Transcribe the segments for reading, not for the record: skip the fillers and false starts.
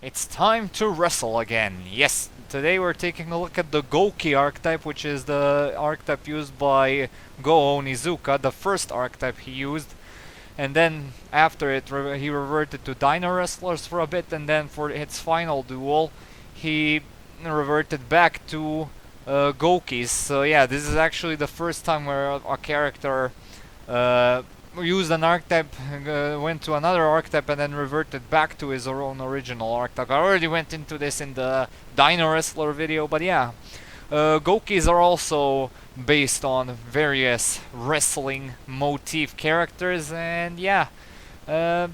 It's time to wrestle again. Yes, today we're taking a look at the Gouki archetype, which is the archetype used by Go Onizuka, the first archetype he used. And then after it, he reverted to Dino Wrestlers for a bit, and then for its final duel, he reverted back to Goukis. So yeah, this is actually the first time where a character uh, used an archetype, went to another archetype, and then reverted back to his own original archetype. I already went into this in the Dino Wrestler video, but yeah. Goukis are also based on various wrestling motif characters, and yeah, uh,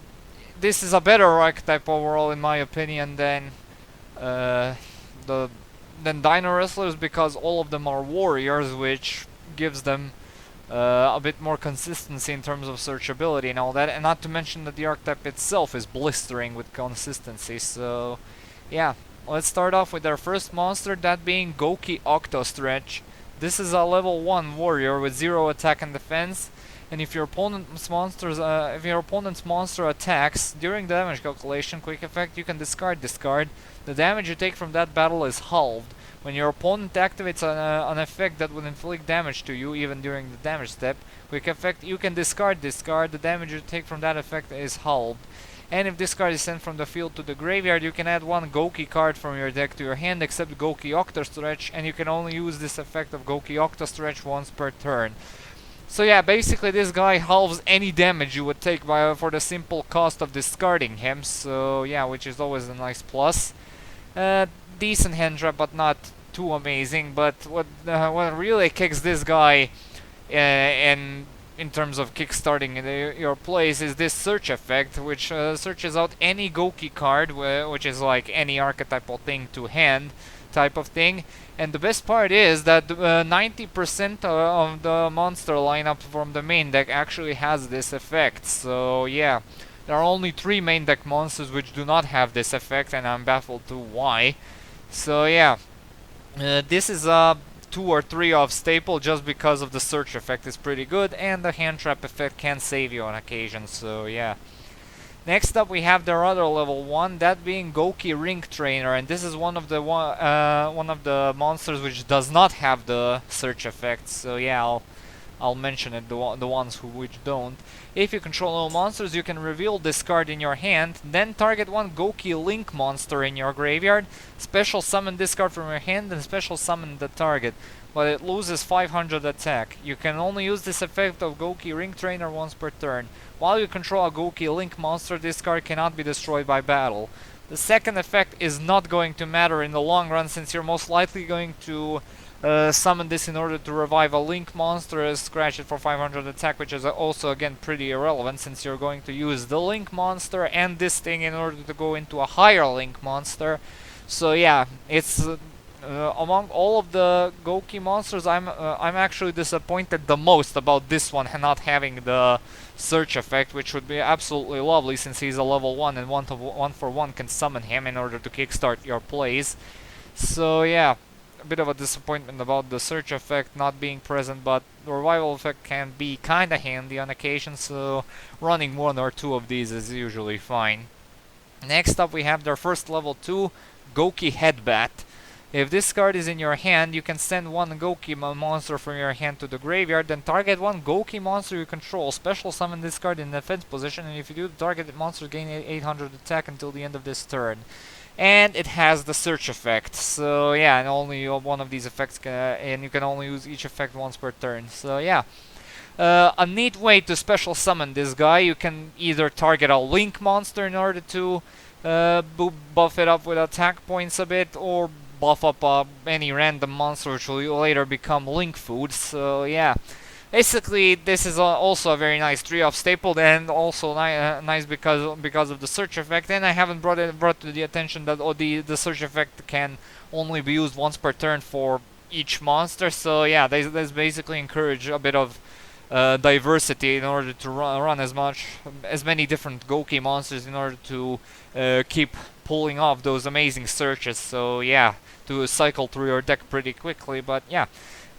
this is a better archetype overall in my opinion than uh, the Dino Wrestlers, because all of them are warriors, which gives them a bit more consistency in terms of searchability and all that, and not to mention that the archetype itself is blistering with consistency. So yeah, let's start off with our first monster, that being Gouki Octo Stretch. This is a level 1 warrior with 0 attack and defense, and if your opponent's monster attacks during the damage calculation quick effect, you can discard. The damage you take from that battle is halved. When your opponent activates an effect that would inflict damage to you even during the damage step, quick effect, you can discard. The damage you take from that effect is halved. And if this card is sent from the field to the graveyard, you can add one Gouki card from your deck to your hand except Gouki Octo Stretch, and you can only use this effect of Gouki Octo Stretch once per turn. So yeah, basically this guy halves any damage you would take for the simple cost of discarding him, so yeah, which is always a nice plus. Decent hand trap, but not too amazing. But what really kicks this guy in terms of kickstarting your plays is this search effect, which searches out any Gouki card, which is like any archetypal thing to hand type of thing. And the best part is that 90% of the monster lineup from the main deck actually has this effect. So yeah, there are only 3 main deck monsters which do not have this effect, and I'm baffled to why. So yeah, this is a 2 or 3 of staple just because of the search effect is pretty good, and the hand trap effect can save you on occasion. So yeah. Next up we have their other level 1, that being Gouki Ring Trainer, and this is one of the monsters which does not have the search effect. So yeah, I'll mention it, the ones which don't. If you control all monsters, you can reveal this card in your hand, then target one Gouki Link monster in your graveyard, special summon this card from your hand, and special summon the target, but it loses 500 attack. You can only use this effect of Gouki Ring Trainer once per turn. While you control a Gouki Link monster, this card cannot be destroyed by battle. The second effect is not going to matter in the long run, since you're most likely going to summon this in order to revive a Link monster, scratch it for 500 attack, which is also again pretty irrelevant since you're going to use the Link monster and this thing in order to go into a higher Link monster. So yeah, it's among all of the Gouki monsters, I'm actually disappointed the most about this one not having the search effect, which would be absolutely lovely since he's a level 1 and 1 for 1 can summon him in order to kickstart your plays. So yeah, a bit of a disappointment about the search effect not being present, but the revival effect can be kinda handy on occasion, so running 1 or 2 of these is usually fine. Next up we have their first level 2, Gouki Headbat. If this card is in your hand, you can send one Gouki monster from your hand to the graveyard, then target one Gouki monster you control, special summon this card in defense position, and if you do, the targeted monster gain 800 attack until the end of this turn. And it has the search effect, so yeah, and only one of these effects and you can only use each effect once per turn. So yeah, a neat way to special summon this guy. You can either target a Link monster in order to buff it up with attack points a bit, or buff up any random monster which will later become Link food. So yeah, basically this is also a very nice 3-off staple, and also nice because of the search effect. And I haven't brought to the attention that the search effect can only be used once per turn for each monster. So yeah, they basically encourage a bit of diversity in order to run as many different Gouki monsters in order to keep pulling off those amazing searches. So yeah, to cycle through your deck pretty quickly. But yeah,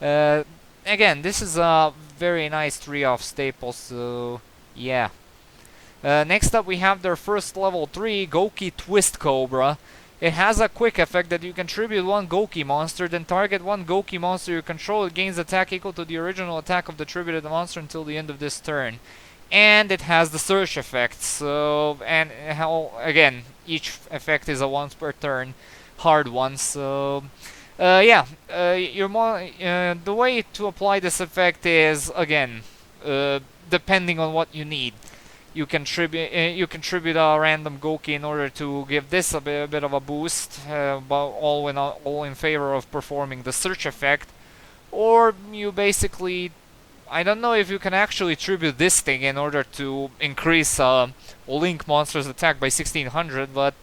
again, this is a very nice 3-off staple. So yeah, Next up we have their first level 3, Gouki Twist Cobra. It has a quick effect that you can tribute one Gouki monster, then target one Gouki monster you control. It gains attack equal to the original attack of the tributed monster until the end of this turn. And it has the search effect, so, and how, again, each effect is a once per turn hard one, so yeah, the way to apply this effect is, again, depending on what you need. You can tribute a random Gouki in order to give this a bit of a boost, but all in favor of performing the search effect. Or you basically, I don't know if you can actually tribute this thing in order to increase Link monster's attack by 1600, but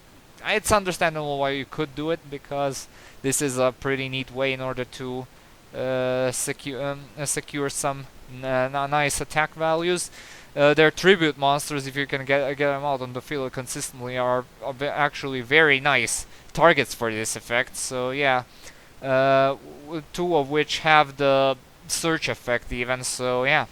it's understandable why you could do it, because this is a pretty neat way in order to secure some nice attack values. Their tribute monsters, if you can get them out on the field consistently, are actually very nice targets for this effect. So yeah, two of which have the search effect even. So yeah,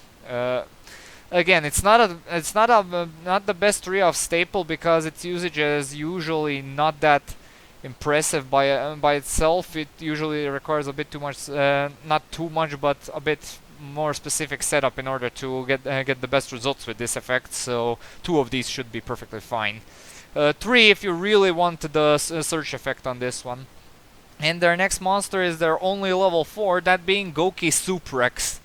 again, it's not the best 3-off staple, because its usage is usually not that impressive by itself. It usually requires a bit too much, not too much, but a bit more specific setup in order to get the best results with this effect. So 2 of these should be perfectly fine. 3 if you really want the search effect on this one. And their next monster is their only level 4, that being Gouki Super X.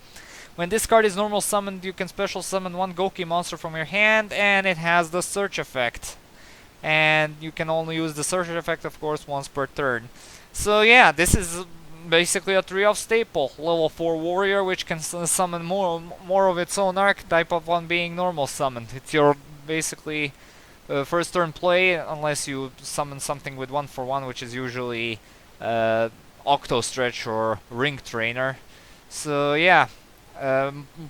When this card is normal summoned, you can special summon one Gouki monster from your hand, and it has the search effect. And you can only use the search effect, of course, once per turn. So yeah, this is basically a 3-off staple. Level 4 warrior, which can summon more of its own archetype upon being normal summoned. It's your basically first turn play, unless you summon something with 1/1, which is usually Octo Stretch or Ring Trainer. So yeah,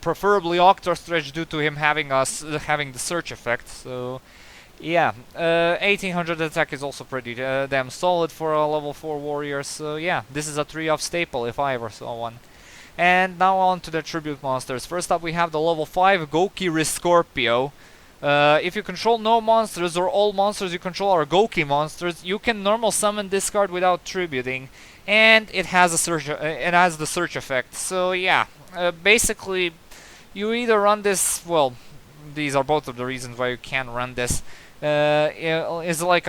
preferably Octo Stretch due to him having the search effect. So yeah, 1800 attack is also pretty damn solid for a level 4 warrior. So yeah, this is a 3-off staple if I ever saw one. And now on to the tribute monsters. First up we have the level 5 Gouki Scorpio. If you control no monsters, or all monsters you control are Gouki monsters, you can normal summon this card without tributing, and it has the search effect. So yeah, basically you either run this, well, these are both of the reasons why you can run this. Is like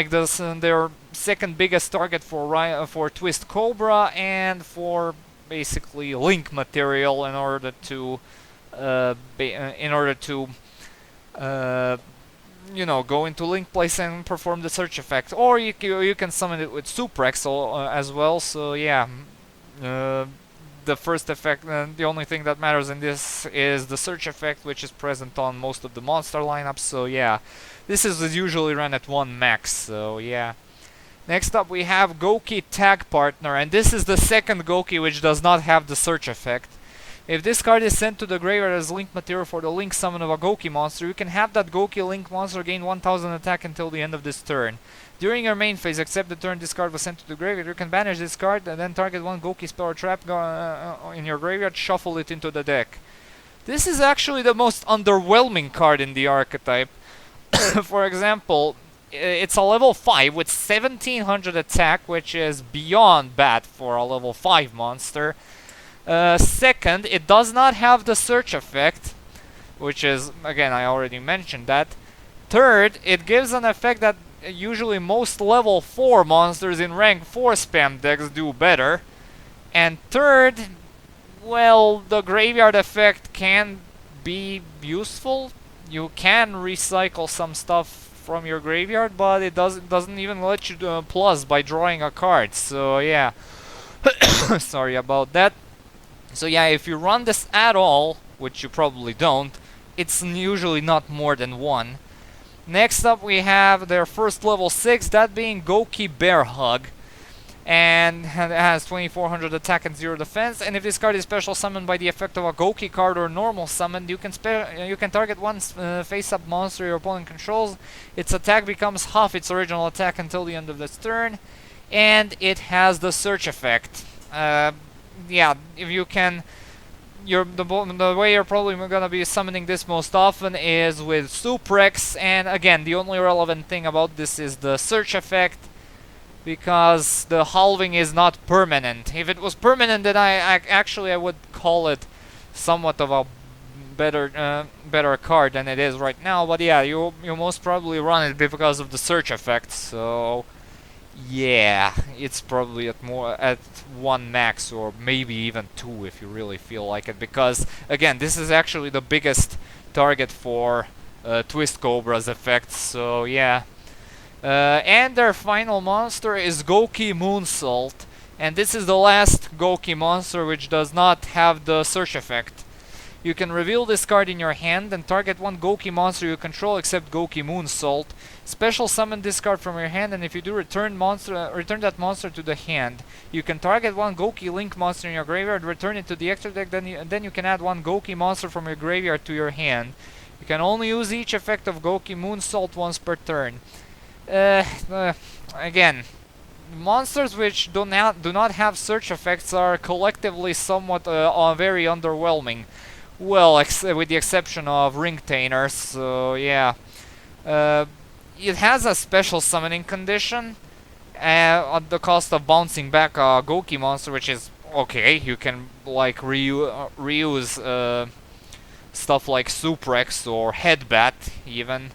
their second biggest target for Twist Cobra, and for basically Link material in order to you know, go into Link place and perform the search effect. Or you can summon it with Super X as well. So yeah, the first effect, the only thing that matters in this is the search effect, which is present on most of the monster lineups. So yeah, this is usually run at 1 max. So yeah. Next up we have Gouki Tag Partner, and this is the second Gouki which does not have the search effect. If this card is sent to the graveyard as Link material for the Link summon of a Gouki monster, you can have that Gouki Link monster gain 1000 attack until the end of this turn. During your main phase, except the turn this card was sent to the graveyard, you can banish this card and then target one Gouki spell or trap in your graveyard, shuffle it into the deck. This is actually the most underwhelming card in the archetype. For example, it's a level 5 with 1700 attack, which is beyond bad for a level 5 monster. Second, it does not have the search effect, which is, again, I already mentioned that. Third, it gives an effect that usually most level 4 monsters in rank 4 spam decks do better. And third, well, the graveyard effect can be useful. You can recycle some stuff from your graveyard, but it doesn't even let you do plus by drawing a card. So yeah, sorry about that. So yeah, if you run this at all, which you probably don't, it's usually not more than 1. Next up we have their first level 6, that being Gouki Bearhug. And it has 2400 attack and 0 defense. And if this card is special summoned by the effect of a Gouki card or normal summoned, you can target one face-up monster your opponent controls. Its attack becomes half its original attack until the end of this turn. And it has the search effect. Yeah, if you can the way you're probably gonna be summoning this most often is with Super X, and again, the only relevant thing about this is the search effect, because the halving is not permanent. If it was permanent, then I would call it somewhat of a better card than it is right now. But yeah, you most probably run it because of the search effect. So yeah, it's probably at 1 max, or maybe even 2 if you really feel like it, because again, this is actually the biggest target for Twist Cobra's effect. So yeah. And their final monster is Gouki Moonsault, and this is the last Gouki monster which does not have the search effect. You can reveal this card in your hand and target one Gouki monster you control except Gouki Moonsault. Special summon this card from your hand, and if you do, return that monster to the hand. You can target one Gouki Link monster in your graveyard, return it to the extra deck, then you can add one Gouki monster from your graveyard to your hand. You can only use each effect of Gouki Moonsault once per turn. Again, monsters which do not have search effects are collectively somewhat very underwhelming. Well, with the exception of Ringtainers, so yeah. It has a special summoning condition at the cost of bouncing back a Gouki monster, which is okay. You can like reuse stuff like Super X or Headbat even.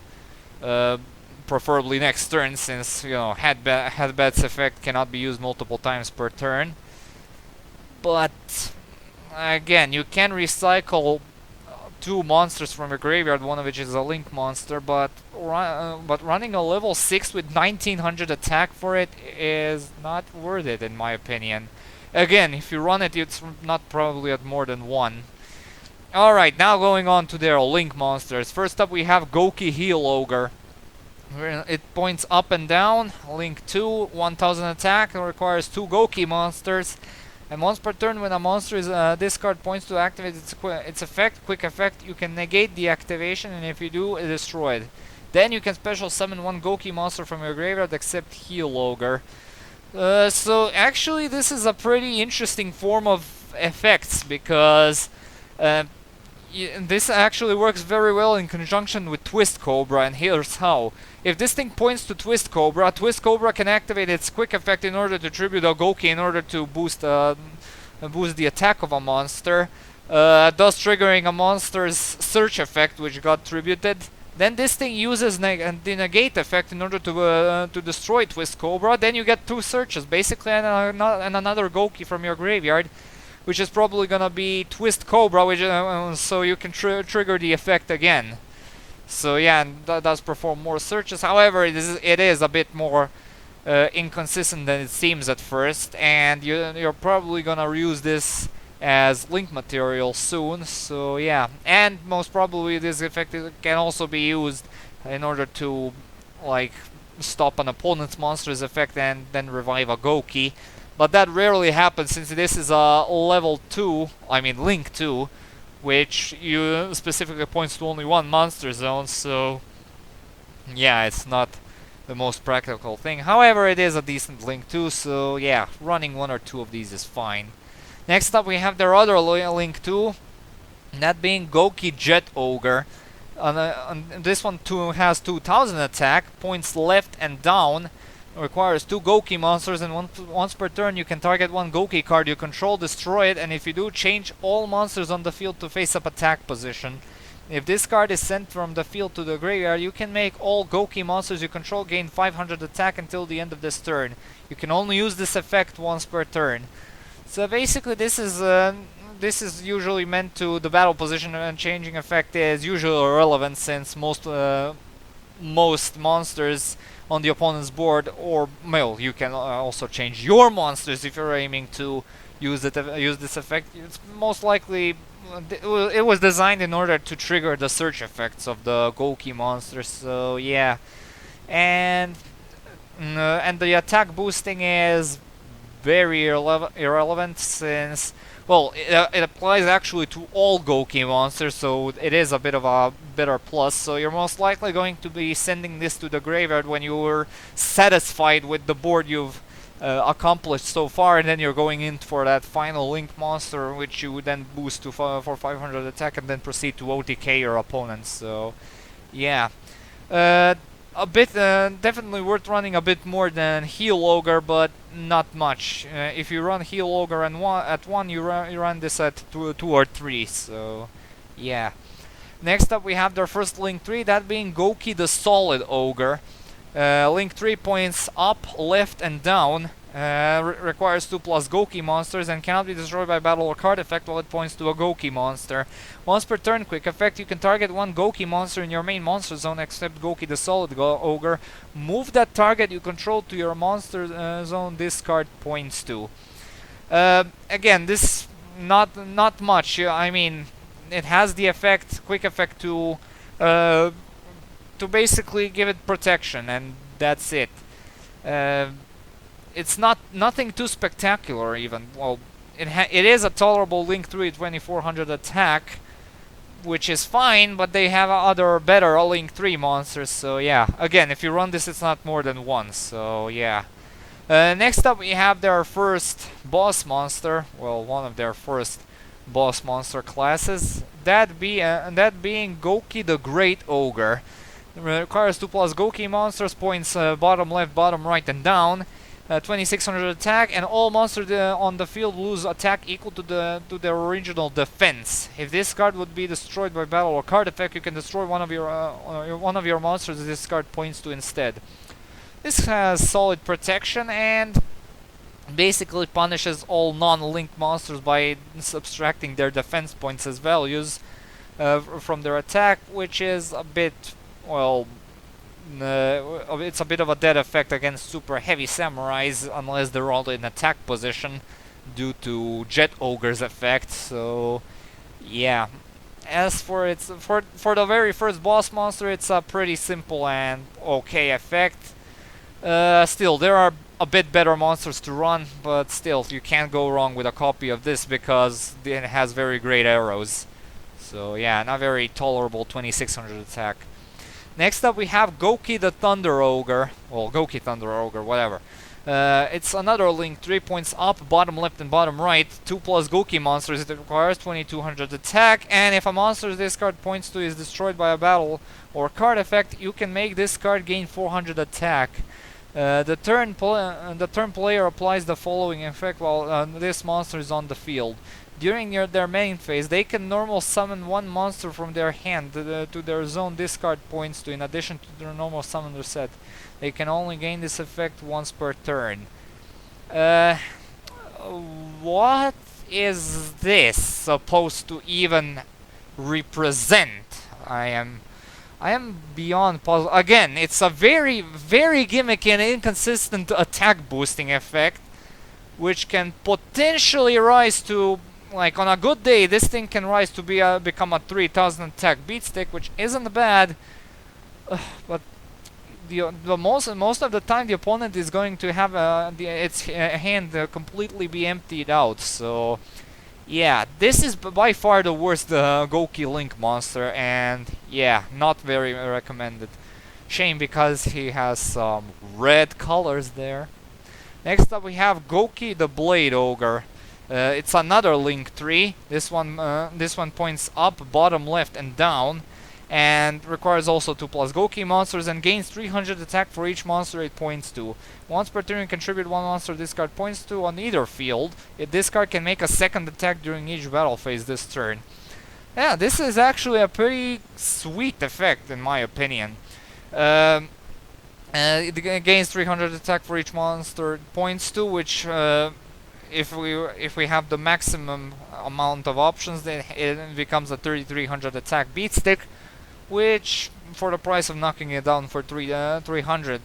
Preferably next turn, since you know Headbat's effect cannot be used multiple times per turn. But again, you can recycle 2 monsters from your graveyard, one of which is a Link monster, but running a level 6 with 1900 attack for it is not worth it, in my opinion. Again, if you run it, it's not probably at more than 1. Alright, now going on to their Link monsters. First up we have Gouki Heal Ogre. It points up and down. Link 2, 1000 attack, and requires 2 Gouki monsters. And once per turn, when a monster is discard points to activate its effect, quick effect, you can negate the activation, and if you do, it is destroyed. Then you can special summon 1 Gouki monster from your graveyard except Heal Ogre. So actually, this is a pretty interesting form of effects, because this actually works very well in conjunction with Twist Cobra, and here's how. If this thing points to Twist Cobra can activate its quick effect in order to tribute a Gouki in order to boost the attack of a monster, thus triggering a monster's search effect which got tributed. Then this thing uses the negate effect in order to destroy Twist Cobra. Then you get 2 searches, basically, and another Gouki from your graveyard, which is probably gonna be Twist Cobra, which so you can trigger the effect again. So yeah, and that does perform more searches. However, it is a bit more inconsistent than it seems at first, and you're probably gonna reuse this as link material soon. So yeah, and most probably this effect can also be used in order to like stop an opponent's monster's effect and then revive a Gouki. But that rarely happens, since this is a level 2, I mean Link 2, which you specifically points to only 1 monster zone, so yeah, it's not the most practical thing. However, it is a decent Link 2, so yeah, running 1 or 2 of these is fine. Next up we have their other Link 2, that being Gouki Jet Ogre. This one too has 2000 attack, points left and down, requires 2 Gouki monsters, and once per turn you can target 1 Gouki card you control, destroy it, and if you do, change all monsters on the field to face-up attack position. If this card is sent from the field to the graveyard, you can make all Gouki monsters you control gain 500 attack until the end of this turn. You can only use this effect once per turn. So basically this is usually meant to the battle position, and changing effect is usually irrelevant, since most monsters on the opponent's board, or well, you can also change your monsters if you're aiming to use this effect. It's most likely it was designed in order to trigger the search effects of the Gouki monsters. So yeah, and the attack boosting is very irrelevant, since well, it applies actually to all Gouki monsters, so it is a bit of a better plus. So you're most likely going to be sending this to the graveyard when you're satisfied with the board you've accomplished so far, and then you're going in for that final link monster, which you would then boost to for 500 attack and then proceed to OTK your opponents. So yeah, a bit definitely worth running a bit more than heal ogre, but not much. If you run heal ogre and at one, you run this at two or three. So yeah. Next up we have their first link 3, that being Gouki the Solid Ogre. Link 3 points up, left and down. Requires 2+ Gouki monsters and cannot be destroyed by battle or card effect while it points to a Gouki monster. Once per turn, quick effect, you can target one Gouki monster in your main monster zone except Gouki the Solid Ogre. Move that target you control to your monster zone this card points to. Again, this not much. I mean, it has the effect, quick effect to basically give it protection, and that's it. It's nothing too spectacular even. Well, it is a tolerable Link 3 2400 attack, which is fine, but they have other better Link 3 monsters, so yeah. Again, if you run this, it's not more than one, so yeah. Next up we have their first boss monster, well, one of their first boss monster classes, that being Gouki the Great Ogre. Requires 2+ Gouki monsters, points bottom left, bottom right and down. 2600 attack, and all monsters on the field lose attack equal to their original defense. If this card would be destroyed by battle or card effect, you can destroy one of your monsters this card points to instead. This has solid protection and basically punishes all non-link monsters by subtracting their defense points as values from their attack, which is a bit, well, it's a bit of a dead effect against super heavy samurais unless they're all in attack position due to Jet Ogre's effect. So yeah. As for the very first boss monster, it's a pretty simple and okay effect. Still, there are a bit better monsters to run, but still, you can't go wrong with a copy of this because it has very great arrows. So yeah, not very tolerable 2600 attack. Next up we have Gouki the Thunder Ogre, well, Gouki Thunder Ogre, whatever. It's another link, 3 points up, bottom left and bottom right, 2+ Gouki monsters. It requires 2200 attack, and if a monster this card points to is destroyed by a battle or card effect, you can make this card gain 400 attack. The turn player applies the following effect while this monster is on the field. During their main phase, they can normal summon one monster from their hand to their zone this card points to, in addition to their normal summoner set. They can only gain this effect once per turn. What is this supposed to even represent? I am beyond puzzled. Again, it's a very, very gimmicky and inconsistent attack boosting effect, which can potentially rise to, like, on a good day, this thing can rise to become a 3000 attack beatstick, which isn't bad. But most of the time, the opponent is going to have its hand completely be emptied out. So yeah, this is by far the worst Gouki Link monster, and yeah, not very recommended. Shame, because he has some red colors there. Next up we have Gouki the Blade Ogre. It's another Link 3. This one points up, bottom left and down, and requires also 2+ Gouki monsters and gains 300 attack for each monster it points to. Once per turn, you contribute one monster this card points to on either field. This card can make a second attack during each battle phase this turn. Yeah, this is actually a pretty sweet effect in my opinion. It gains 300 attack for each monster it points to, which if we have the maximum amount of options, then it becomes a 3300 attack beatstick, which for the price of knocking it down for 300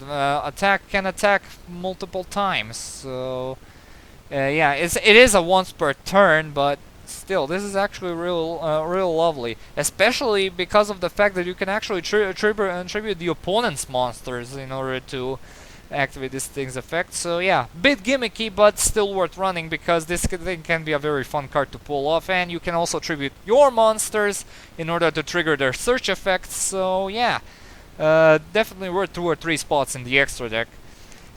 can attack multiple times. So yeah, it is a once per turn, but still, this is actually real lovely, especially because of the fact that you can actually tribute the opponent's monsters in order to activate this thing's effect. So yeah, bit gimmicky, but still worth running because this thing can be a very fun card to pull off, and you can also tribute your monsters in order to trigger their search effects. So yeah, definitely worth 2 or 3 spots in the extra deck.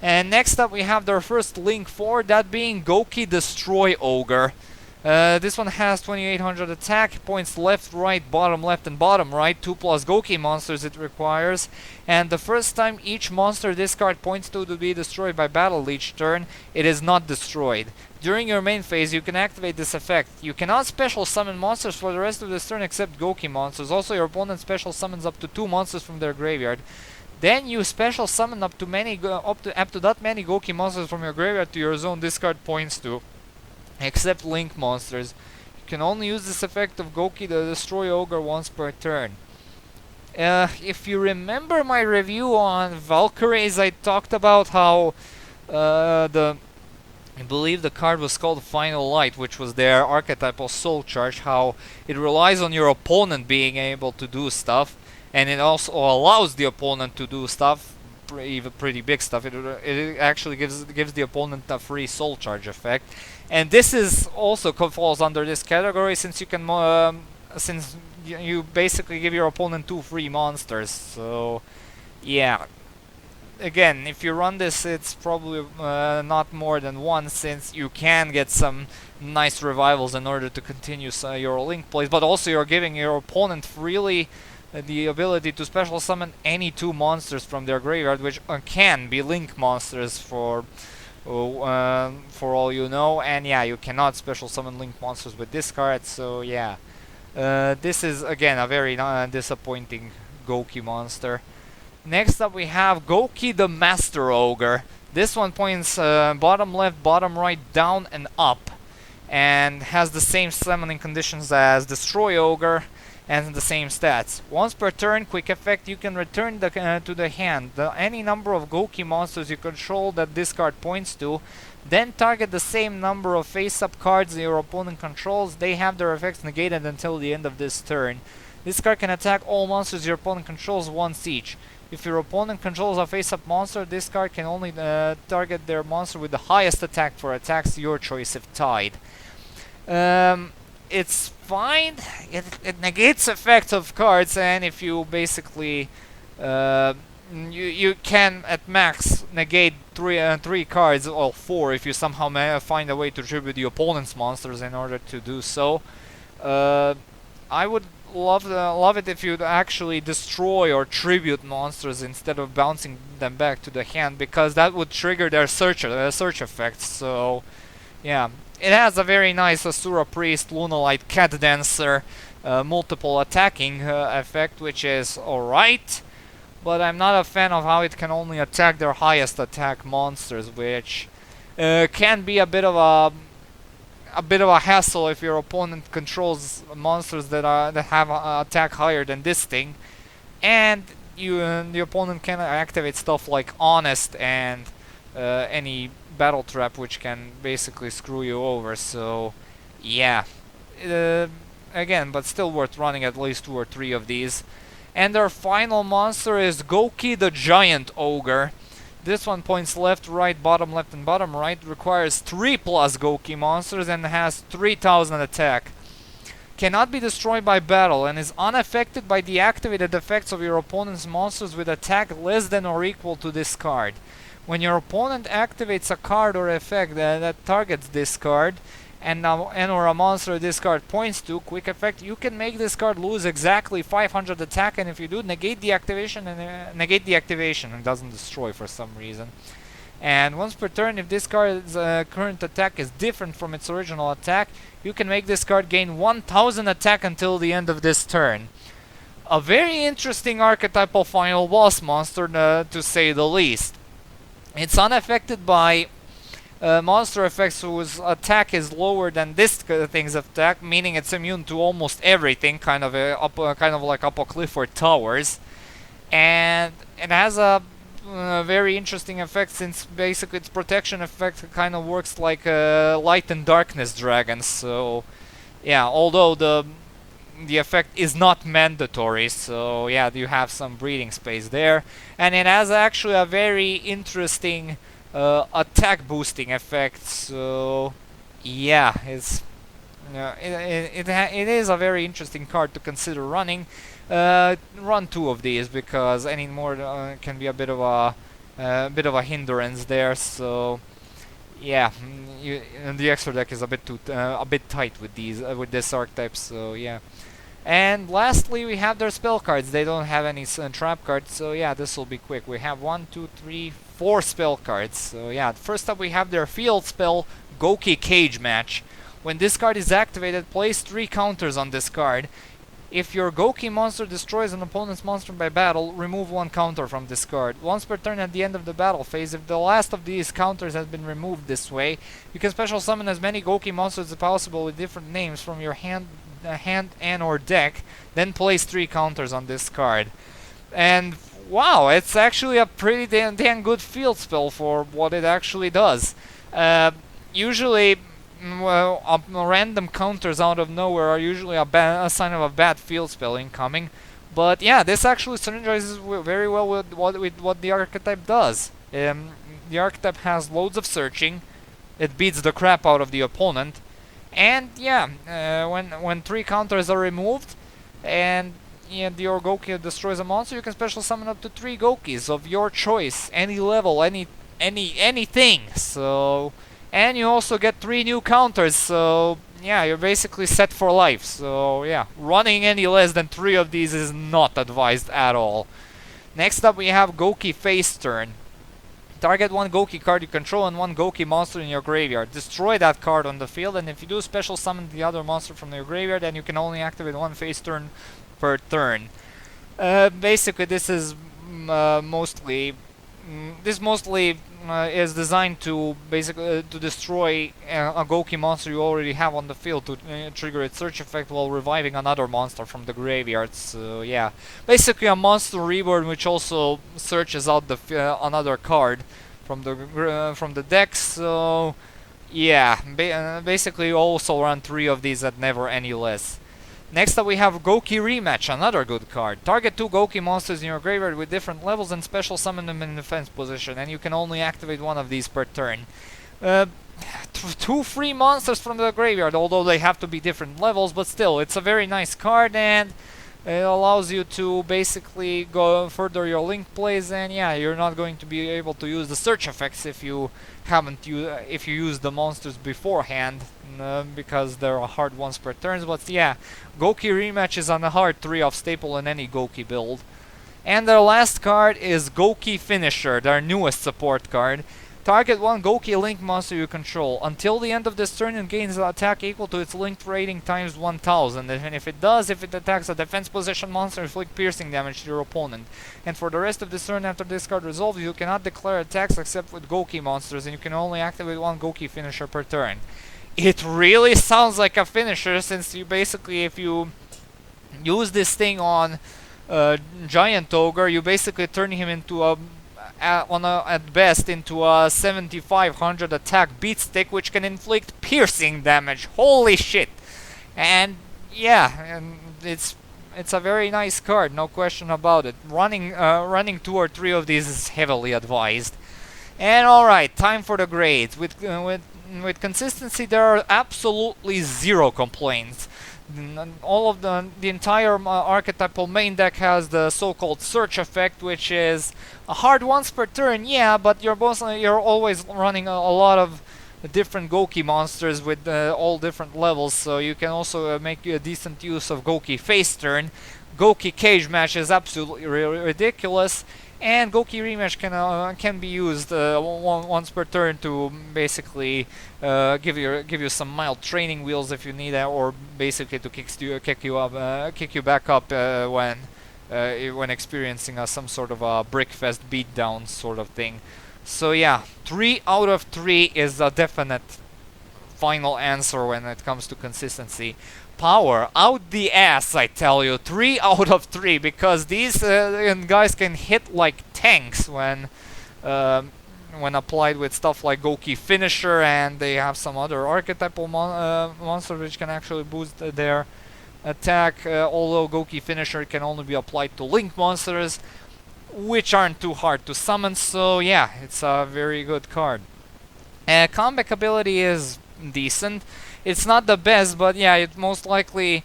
And next up we have their first link 4, that being Gouki Destroy Ogre. This one has 2800 attack, points left, right, bottom left, and bottom right, 2 plus Gouki monsters it requires. And the first time each monster this card points to be destroyed by battle each turn, it is not destroyed. During your main phase, you can activate this effect. You cannot special summon monsters for the rest of this turn except Gouki monsters. Also, your opponent special summons up to 2 monsters from their graveyard. Then you special summon up to that many Gouki monsters from your graveyard to your zone this card points to, except Link monsters. You can only use this effect of Gouki the Destroy Ogre once per turn. If you remember my review on Valkyries, I talked about how I believe the card was called Final Light, which was their archetypal soul charge, how it relies on your opponent being able to do stuff, and it also allows the opponent to do stuff, even pretty big stuff. It actually gives the opponent a free soul charge effect. And this is also falls under this category, since you can since you basically give your opponent 2 free monsters. So yeah, again, if you run this, it's probably not more than 1, since you can get some nice revivals in order to continue your link plays, but also you're giving your opponent freely the ability to special summon any 2 monsters from their graveyard, which can be link monsters for all you know. And yeah, you cannot special summon link monsters with this card, so yeah. This is again a very disappointing Gouki monster. Next up we have Gouki the Master Ogre. This one points bottom left, bottom right, down and up, and has the same summoning conditions as Destroy Ogre and the same stats. Once per turn, quick effect, you can return to the hand any number of Gouki monsters you control that this card points to, then target the same number of face-up cards your opponent controls. They have their effects negated until the end of this turn. This card can attack all monsters your opponent controls once each. If your opponent controls a face-up monster, this card can only target their monster with the highest attack for attacks your choice if tied. It's fine. It negates effects of cards, and if you basically you can at max negate 3 cards, or 4 if you somehow find a way to tribute the opponent's monsters in order to do so. I would love it if you'd actually destroy or tribute monsters instead of bouncing them back to the hand, because that would trigger their search effects. So yeah, it has a very nice Asura Priest, Lunalight, Cat Dancer, multiple attacking effect, which is alright, but I'm not a fan of how it can only attack their highest attack monsters, which can be a bit of a hassle if your opponent controls monsters that have attack higher than this thing, and the opponent can activate stuff like Honest and any Battle Trap, which can basically screw you over. So yeah, again, but still worth running at least 2 or 3 of these. And our final monster is Gouki the Giant Ogre. This one points left, right, bottom left, and bottom right, requires 3 plus Gouki monsters, and has 3000 attack. Cannot be destroyed by battle, and is unaffected by the activated effects of your opponent's monsters with attack less than or equal to this card. When your opponent activates a card or effect that targets this card, and or a monster this card points to, quick effect, you can make this card lose exactly 500 attack, and if you do, negate the activation, and doesn't destroy for some reason. And once per turn, if this card's current attack is different from its original attack, you can make this card gain 1000 attack until the end of this turn. A very interesting archetypal final boss monster, to say the least. It's unaffected by monster effects whose attack is lower than this thing's attack, meaning it's immune to almost everything, kind of like up a cliff or towers. And it has a very interesting effect, since basically its protection effect kind of works like light and darkness dragons. So yeah, although the effect is not mandatory, so yeah, you have some breathing space there. And it has actually a very interesting attack boosting effect, so yeah, it's it is a very interesting card to consider running. Run 2 of these, because any more can be a bit of a a bit of a hindrance there. So yeah, the extra deck is a bit tight with with this archetype. So yeah. And lastly, we have their spell cards. They don't have any trap cards, so yeah, this will be quick. We have 1, 2, 3, 4 spell cards. So yeah, first up we have their field spell, Gouki Cage Match. When this card is activated, place 3 counters on this card. If your Gouki monster destroys an opponent's monster by battle, remove 1 counter from this card. Once per turn at the end of the battle phase, if the last of these counters has been removed this way, you can special summon as many Gouki monsters as possible with different names from your hand and or deck, then place 3 counters on this card. And wow, it's actually a pretty damn good field spell for what it actually does. Usually random counters out of nowhere are usually a sign of a bad field spell incoming, but yeah, this actually synergizes very well with what the archetype does. The archetype has loads of searching, it beats the crap out of the opponent, and yeah, when 3 counters are removed and your Gouki destroys a monster, you can special summon up to 3 Goukis of your choice, any level, anything. So, and you also get 3 new counters. So yeah, you're basically set for life. So yeah, running any less than 3 of these is not advised at all. Next up, we have Gouki Face Turn. Target 1 Gouki card you control and 1 Gouki monster in your graveyard. Destroy that card on the field, and if you do, special summon the other monster from your graveyard, then you can only activate 1 face turn per turn. Basically, this is mostly is designed to basically to destroy a Gouki monster you already have on the field to trigger its search effect while reviving another monster from the graveyard. So yeah, basically a monster reborn which also searches out the another card from the deck. So yeah, basically also run 3 of these at never any less. Next up we have Gouki Rematch, another good card. Target 2 Gouki monsters in your graveyard with different levels and special summon them in defense position, and you can only activate 1 of these per turn. 2 free monsters from the graveyard, although they have to be different levels, but still, it's a very nice card, and it allows you to basically go further your link plays, and yeah, you're not going to be able to use the search effects if you use the monsters beforehand, because they're hard ones per turn. But yeah, Gouki Rematch is on a hard 3-off staple in any Gouki build. And their last card is Gouki Finisher, their newest support card. Target 1 Gouki Link monster you control. Until the end of this turn, it gains an attack equal to its linked rating times 1000. And if it does, if it attacks a defense position monster, inflict piercing damage to your opponent. And for the rest of this turn after this card resolves, you cannot declare attacks except with Gouki monsters, and you can only activate 1 Gouki Finisher per turn. It really sounds like a finisher, since you basically, if you use this thing on Giant Ogre, you basically turn him into at best into a 7500 attack beat stick, which can inflict piercing damage. Holy shit! And yeah, and it's a very nice card, no question about it. Running 2 or 3 of these is heavily advised. And alright, time for the grades. With consistency, there are absolutely 0 complaints. All of the entire archetypal main deck has the so-called search effect, which is a hard once per turn, yeah, but you're always running a lot of different Gouki monsters with all different levels, so you can also make a decent use of Gouki Face Turn. Gouki Cage Match is absolutely ridiculous, and Gouki Rematch can be used once per turn to basically give you some mild training wheels if you need that, or basically to kick you back up when experiencing some sort of a brickfest beatdown sort of thing. So yeah, 3 out of 3 is a definite final answer when it comes to consistency. Power out the ass, I tell you. 3 out of 3, because these guys can hit like tanks when applied with stuff like Gouki Finisher, and they have some other archetypal monsters which can actually boost their attack, although Gouki Finisher can only be applied to link monsters, which aren't too hard to summon. So yeah, it's a very good card. Comeback ability is decent. It's not the best, but yeah, it most likely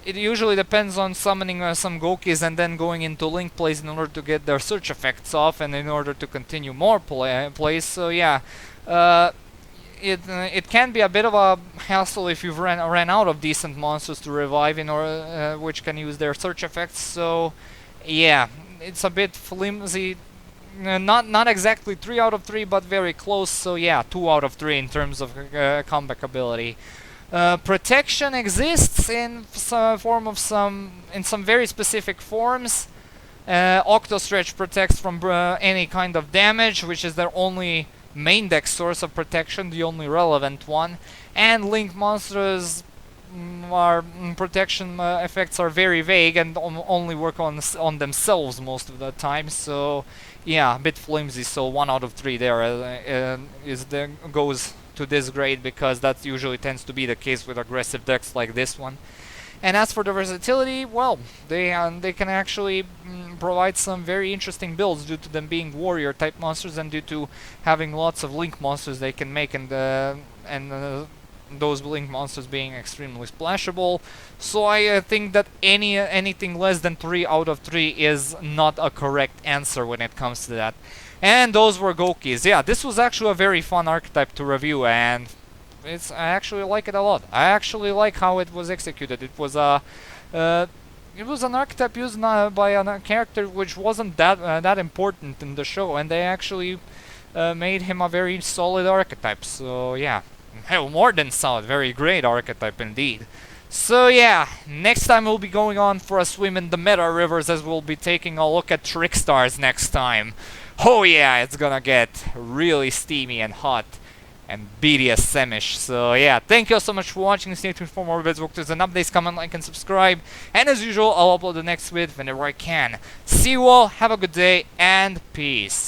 it usually depends on summoning some Goukis and then going into link plays in order to get their search effects off and in order to continue more plays. So yeah, it can be a bit of a hassle if you've ran out of decent monsters to revive in order which can use their search effects. So yeah, it's a bit flimsy. Not exactly 3 out of 3, but very close. So yeah, 2 out of 3 in terms of comeback ability. Protection exists in some very specific forms. Octo Stretch protects from any kind of damage, which is their only main deck source of protection, the only relevant one. And Link monsters protection effects are very vague and only work on themselves most of the time. So yeah, a bit flimsy. So 1 out of 3 there goes to this grade, because that usually tends to be the case with aggressive decks like this one. And as for the versatility, well, they can actually provide some very interesting builds due to them being warrior type monsters and due to having lots of link monsters they can make, and those link monsters being extremely splashable. So I think that anything less than 3 out of 3 is not a correct answer when it comes to that. And those were Goukis. Yeah, this was actually a very fun archetype to review, and I actually like it a lot. I actually like how it was executed. It was an archetype used by a character which wasn't that important in the show, and they actually made him a very solid archetype. So yeah, hell, more than solid, very great archetype indeed. So yeah, next time we'll be going on for a swim in the meta rivers, as we'll be taking a look at Trickstars next time. Oh yeah, it's gonna get really steamy and hot and BDSM-ish. So yeah, thank you so much for watching. Stay tuned for more videos, walkthroughs, and updates. Comment, like, and subscribe. And as usual, I'll upload the next vid whenever I can. See you all, have a good day, and peace.